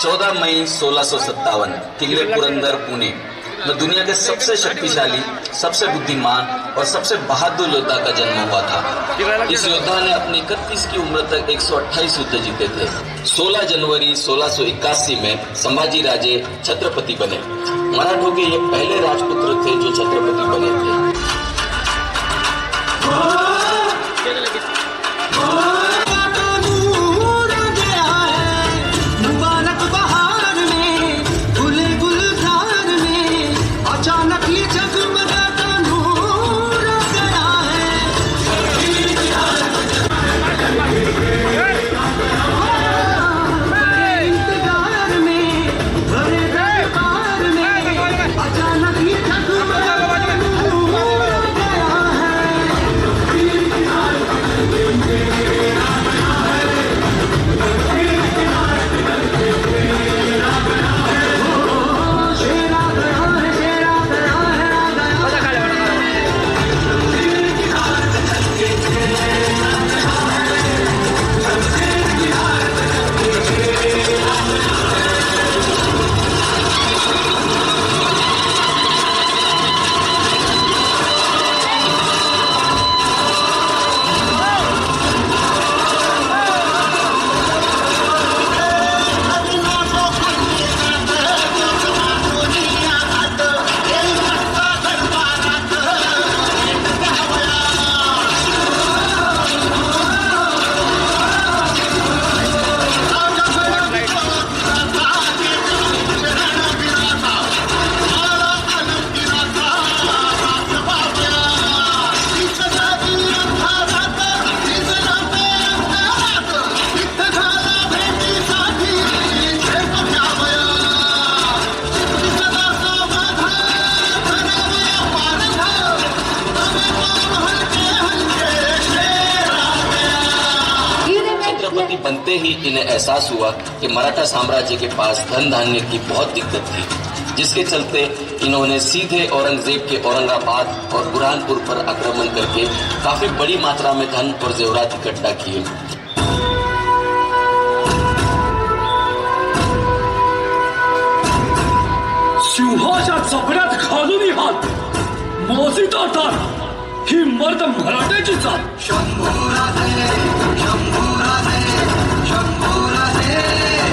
14 मई 1657 किले पुरंदर पुणे में दुनिया के सबसे शक्तिशाली, सबसे बुद्धिमान और सबसे बहादुर योद्धा का जन्म हुआ था। इस योद्धा ने अपनी 31 की उम्र तक 128 युद्ध जीते थे। 16 जनवरी 1681 में संभाजी राजे छत्रपति बने। मराठों के ये पहले राजपुत्र थे जो छत्रपति बने थे। बनते ही इन्हें एहसास हुआ कि मराठा साम्राज्य के पास धन धान्य की बहुत दिक्कत थी, जिसके चलते इन्होंने सीधे औरंगजेब के औरंगाबाद और बुरहानपुर पर आक्रमण करके काफी बड़ी मात्रा में धन और जेवरात इकट्ठा किए। सिंहाच्या चपड्यात घालून हात मोजित होतात ही मर्द मराठ्याची जात। शंभूराजे शंभूराजे शंभूराजे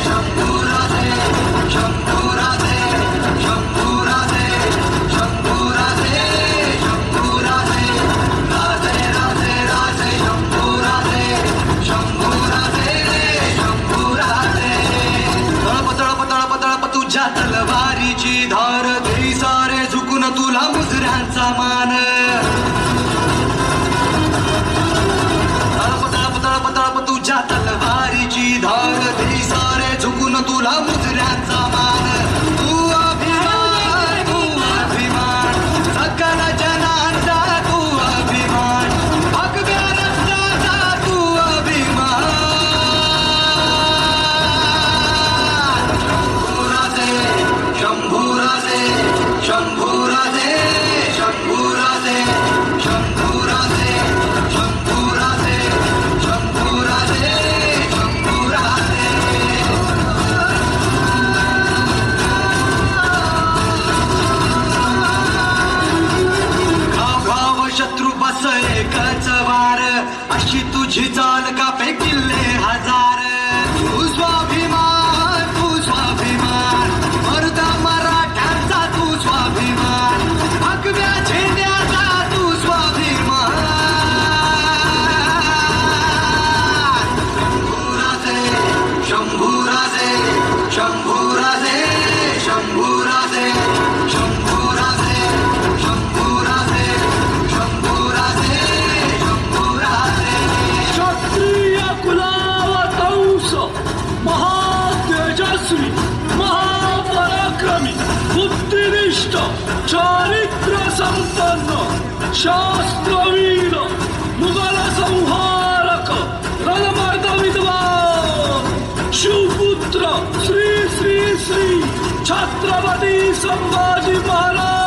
शंभूराजे शंभूराजे शंभूराजे शंभूराजे शंभूराजे राजे राजे राजे शंभूराजे शंभूराजे शंभूराजे तळप तळप तळप तळप तुझ्या तलवारीची धार देई सारे झुकून तुला मुजऱ्यांचा मान। तुझ्या तलवारीची धार देई सारे झुकून तुला मुजऱ्यांचा मान। तू अभिमान तू अभिमान सकल जनांचा तू अभिमान भगव्या रक्ताचा तू अभिमान। शंभूराजे शंभूराजे शंभूराजे शंभूराजे शंभूराजे शंभूराजे शंभूराजे गाव शत्रू बस एकच वार अशी तुझी चाल का पे किल्ले हजार। तू स्वाभिमान तू स्वाभिमान मर्द मराठ्यांचा तू स्वाभिमान भगव्या झेंड्याचा तू स्वाभिमान। शंभूराजे शंभूराजे शंभूराजे शंभूराजे शंभूराजे शंभूराजे शंभूराजे क्षत्रिय कुलावतंस महातेजस्वी महापराक्रमी बुद्धिनिष्ठ चारित्र्य संपन्न शास्त्रवीर मुघल संहारक रणमर्द विद्वान शिवपुत्र श्री श्री श्री छत्रपती संभाजी महाराज।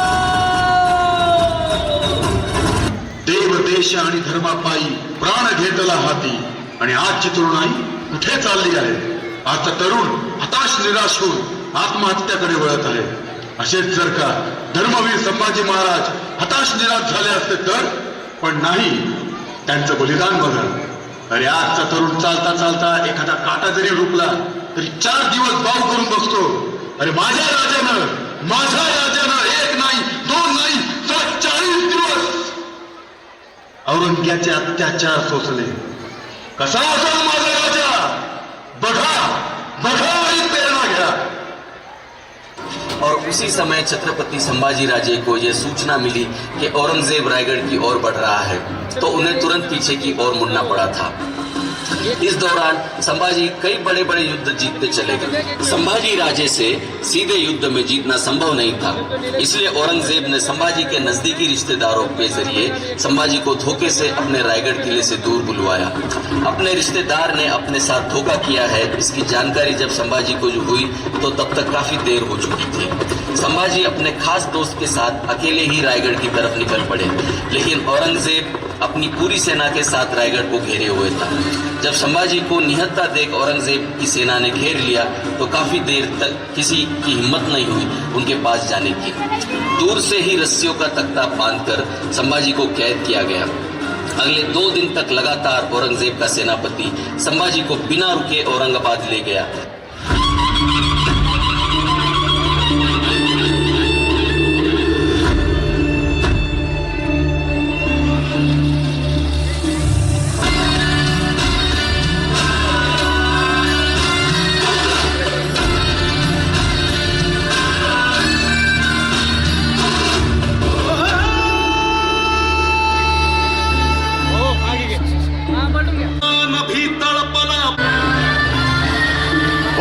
देव देश आणि धर्मापायी प्राण घेतला हाती आणि आजची तरुणाई कुठे चालली आहे? आजचा तरुण हताश निराश होऊन आत्महत्याकडे वळत आहे. असेच जर का धर्मवीर संभाजी महाराज हताश निराश झाले असते तर, पण नाही, त्यांचं बलिदान बघा. अरे आजचा तरुण चालता चालता एखादा काटा जरी रुपला तरी 4 दिवस बाऊ करून बसतो. अरे माझ्या राजानं एक नाही, 2 नाही, तर 40 दिवस औरंगजेबाचे अत्याचार सोसले. कसा असेल माझा राजा? बघा आणि प्रेरणा घ्या. और उसी समय छत्रपति संभाजी राजे को यह सूचना मिली कि औरंगजेब रायगढ़ की ओर बढ़ रहा है, तो उन्हें तुरंत पीछे की ओर मुड़ना पड़ा था. इस दौरान संभाजी कई बड़े बड़े युद्ध जीतते चले गए. संभाजी राजे से सीधे युद्ध में जीतना संभव नहीं था, इसलिए औरंगजेब ने संभाजी के नजदीकी रिश्तेदारों के जरिए संभाजी को धोखे से अपने रायगढ़ किले से दूर बुलवाया. अपने रिश्तेदार ने अपने साथ धोखा किया है, इसकी जानकारी जब संभाजी को हुई तो तब तक काफी देर हो चुकी थी. संभाजी अपने खास दोस्त के साथ अकेले ही रायगढ़ की तरफ निकल पड़े, लेकिन औरंगजेब अपनी पूरी सेना के साथ रायगढ़ को घेरे हुए था. जब संभाजी को निहत्था देख औरंगजेब की सेना ने घेर लिया तो काफी देर तक किसी की हिम्मत नहीं हुई उनके पास जाने की. दूर से ही रस्सियों का तख्ता बांधकर संभाजी को कैद किया गया. अगले 2 दिन तक लगातार औरंगजेब का सेनापति संभाजी को बिना रुके औरंगाबाद ले गया. नभी तळपला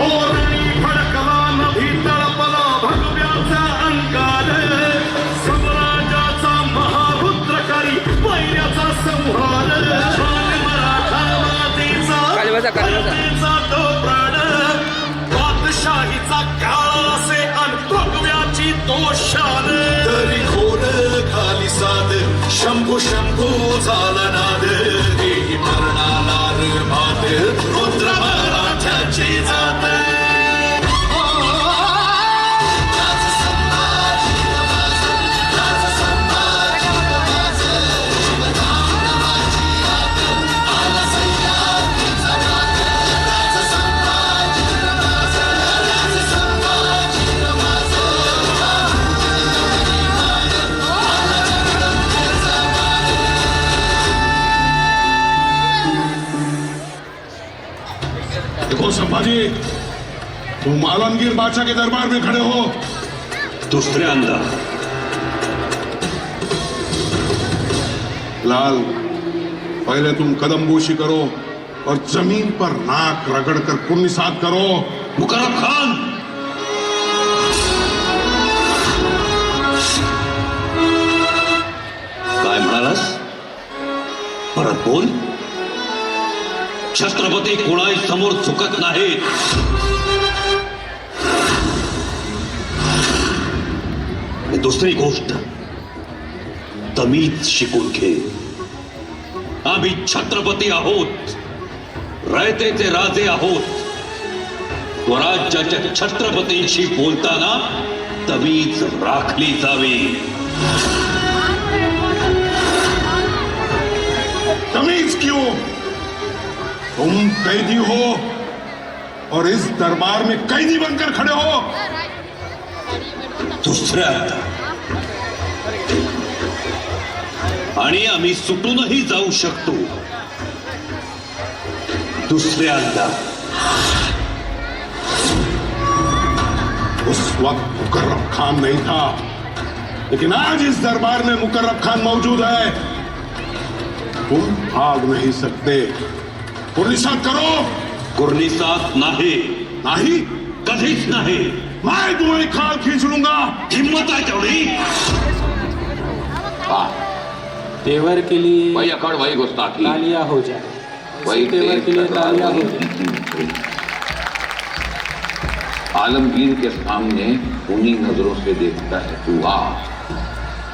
ओरणी फडकला, नभी तळपला भगव्याचा अंकार, सम्राजाचा महारुद्रकारी वैर्याचा संहार, मराठा मातेचा तो प्राण, बादशाहीचा काळ असे अन भगव्याची तो शान. तरी खोल खाली साद शंभू झाला नाद, देही मरणाला भात रुद्र मराठ्याची जात. देखो संभाजी, तुम आलमगीर बादशाह के दरबार में खड़े हो. दुसऱ्यांदा लाल, पहले तुम कदमबोशी करो और जमीन पर नाक रगड़कर कुर्निसात करो. मुकर्रम खान, काय म्हणालास? परत बोल. छत्रपती कोणाही समोर झुकत नाहीत. आणि दुसरी गोष्ट, तमीच शिकून घे. आम्ही छत्रपती आहोत, रयतेचे राजे आहोत. स्वराज्याच्या छत्रपतींशी बोलताना तमीज राखली जावी. तमीज क्यों? तुम कैदी हो और इस दरबार में कैदी बनकर खड़े हो. दुसऱ्यांदा आणि आम्ही सुटूनही जाऊ शकतो. दुसऱ्यांदा उस वक्त मुकर्रम खान नहीं था, लेकिन आज इस दरबार में मुकर्रम खान मौजूद है. तुम भाग नहीं सकते. कुर्निसात करो. कुर्निसात नाही. नहीं, कधीच नाही. मैं तुम्हारी खाल खींच लूंगा. हिम्मत आहे तेवढी? तेवर के लिए वही अकड़ वही गुस्ताखी तालियां हो जाए. वही तेवर के लिए तालियां हो जाए. आलमगीर के सामने उन्हीं नजरों से देखता है तू. आ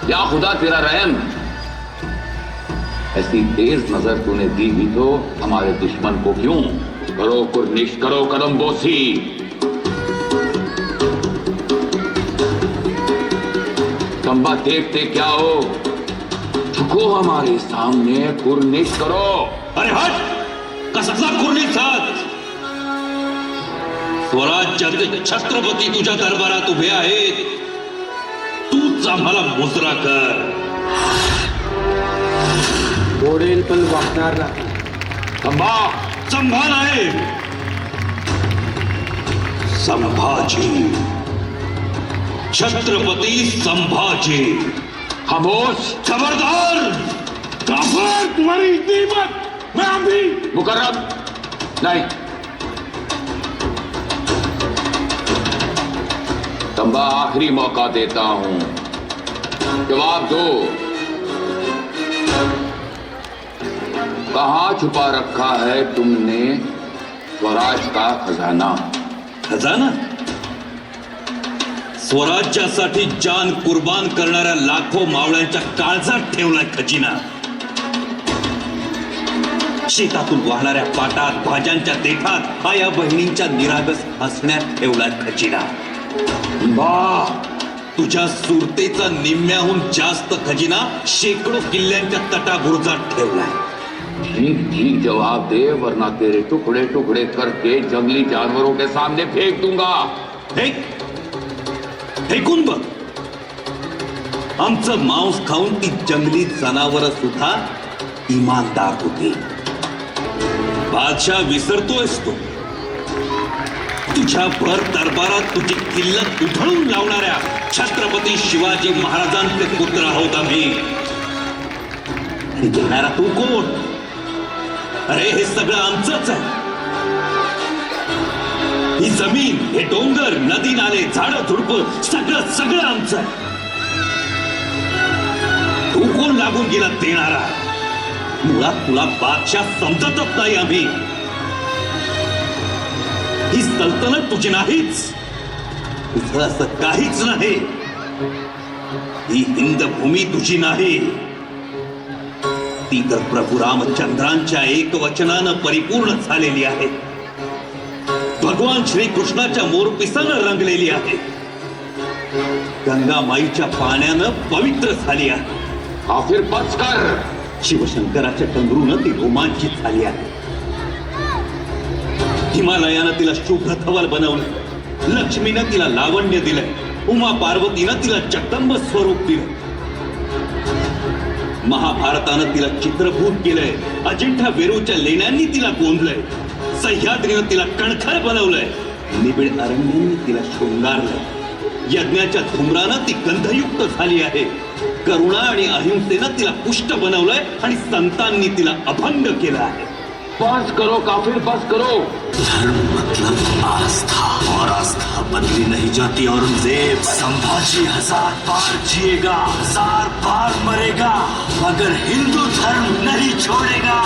या खुदा तेरा रहम. ऐसी तेज नजर तूने दी भी तो हमारे दुश्मन को क्यों? करो कुर्निश, करो कदम बोसी। तंबा देखते क्या हो, झुको हमारे सामने, कुर्निश करो। अरे हट! कसला कुर्निसात? स्वराज्याचे छत्रपती तुझ्या दरबारात उभे आहेत, तूच आम्हाला मुजरा कर. ओढेल पण वागणार नाही. तंबा संभाल आहे संभाजी, छत्रपती संभाजी. खामोश, खबरदार! काफर, तुम्हारी इतनी हिम्मत! मैं अभी मुकर्रम नहीं। तंबा आखिरी मौका देता हूं, जवाब दो। कहां छुपा रखा है तुमने स्वराज का खजाना? खजाना? स्वराज्यासाठी जान कुर्बान करणाऱ्या लाखो मावळ्यांच्या काळजात ठेवलाय खजिना. शेतातून वाहणाऱ्या पाटात, भाज्यांच्या देठात, आया बहिणींच्या निरागस हसण्यात ठेवलाय खजिना. बा तुझ्या सुरतेचा निम्म्याहून जास्त खजिना शेकडो किल्ल्यांच्या तटाभुर्जात ठेवलाय. ठीक ठीक जवाब दे, वरना तेरे टुकड़े टुकड़े करके जंगली जानवरों के सामने फेंक दूंगा. फेक, फेकून बघ. आमचं मांस खाऊन ती जंगली जनावर सुद्धा इमानदार होती. बादशाह विसरतोयस तो. तुझ्या भर दरबारात तुझी किल्लत उधळून लावणाऱ्या छत्रपती शिवाजी महाराजांचे पुत्र आहोत आम्ही. आणि देणारा तू कोण? अरे हे सगळं आमचंच आहे. ही जमीन, हे डोंगर, नदी नाले, झाडं झुडपं सगळं सगळं आमचं आहे. तू कोण लागून गेला देणारा? मुळात तुला बादशाह समजतच नाही आम्ही. ही सल्तनत तुझी नाहीच, तुझं असं काहीच नाही. ही हिंद भूमी तुझी नाही, ती तर प्रभू रामचंद्रांच्या एकवचनानं परिपूर्ण झालेली आहे. भगवान श्रीकृष्णाच्या मोरपिसानं रंगलेली आहे. गंगामाईच्या पाण्यानं पवित्र झाली आहे. आखिर बस कर. शिवशंकराच्या टंगरूनं ती रोमांचित झाली आहे. हिमालयानं तिला शुभ्र धवल बनवलं. लक्ष्मीनं तिला लावण्य दिलंय. उमा पार्वतीनं तिला जगदंब स्वरूप दिलं. महाभारतानं तिला चित्रभूत केलंय. अजिंठा वेरूळच्या लेण्यांनी तिला गोंधलंय. सह्याद्रीनं तिला कणखर बनवलंय. निबिड अरण्यांनी तिला शृंगारलंय. यज्ञाच्या धुम्रानं ती गंधयुक्त झाली आहे. करुणा आणि अहिंसेनं तिला पुष्ट बनवलंय आणि संतांनी तिला अभंग केला आहे. बस करो काफिर, बस करो. धर्म मतलब आस्था, और आस्था बदली नहीं जाती औरंगजेब. संभाजी 1000 बार जिएगा, 1000 बार मरेगा, मगर हिंदू धर्म नहीं छोड़ेगा.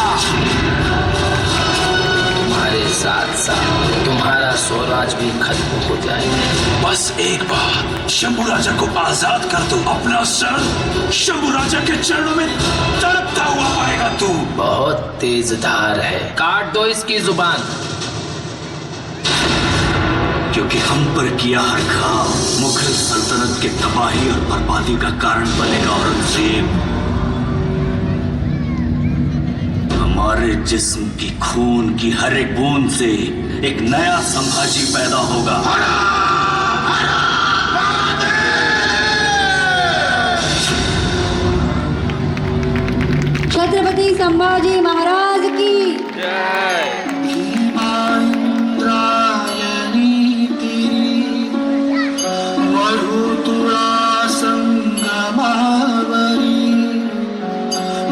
तुम्हारे साथ साथ तुम्हारा स्वराज भी खत्म हो जाएगा. बस एक बार शंभू राजा को आजाद कर दो, अपना सर शंभू राजा के चरणों में तड़पता हुआ पाएगा तू. बहुत तेज धार है, काट दो इसकी जुबान. क्योंकि हम पर किया हर घाव मुगल सल्तनत के तबाही और बर्बादी का कारण बनेगा औरंगजेब. हमारे जिस्म की खून की हर एक बूंद से एक नया संभाजी पैदा होगा. छत्रपती संभाजी महाराज की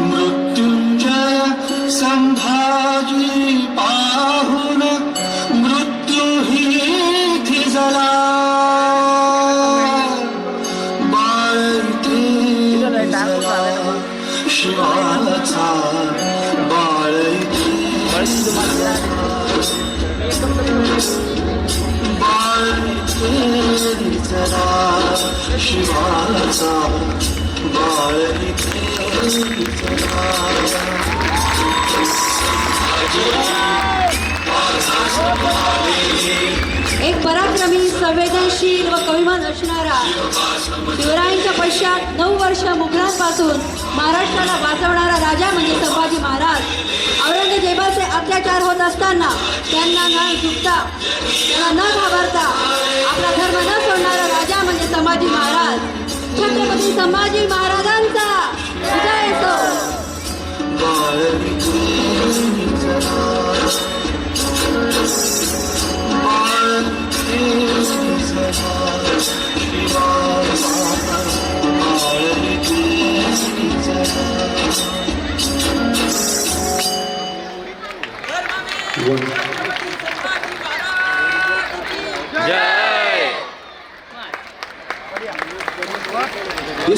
मृत्युंजय संभाजी पाहुन मृत्यू ही थिजला. बाळते शिवाचा बाळते बाळते शिवाचा बाळते एक पराक्रमी संवेदनशील व कविमन असणारा शिवरायांच्या पश्चात 9 वर्ष मुघलांपासून महाराष्ट्राला वाचवणारा राजा म्हणजे संभाजी महाराज. औरंगजेबाचे अत्याचार होत असताना त्यांना न झुकता, त्यांना न घाबरता आपला धर्म न सोडणारा राजा म्हणजे संभाजी महाराज. छत्रपती संभाजी महाराजांचा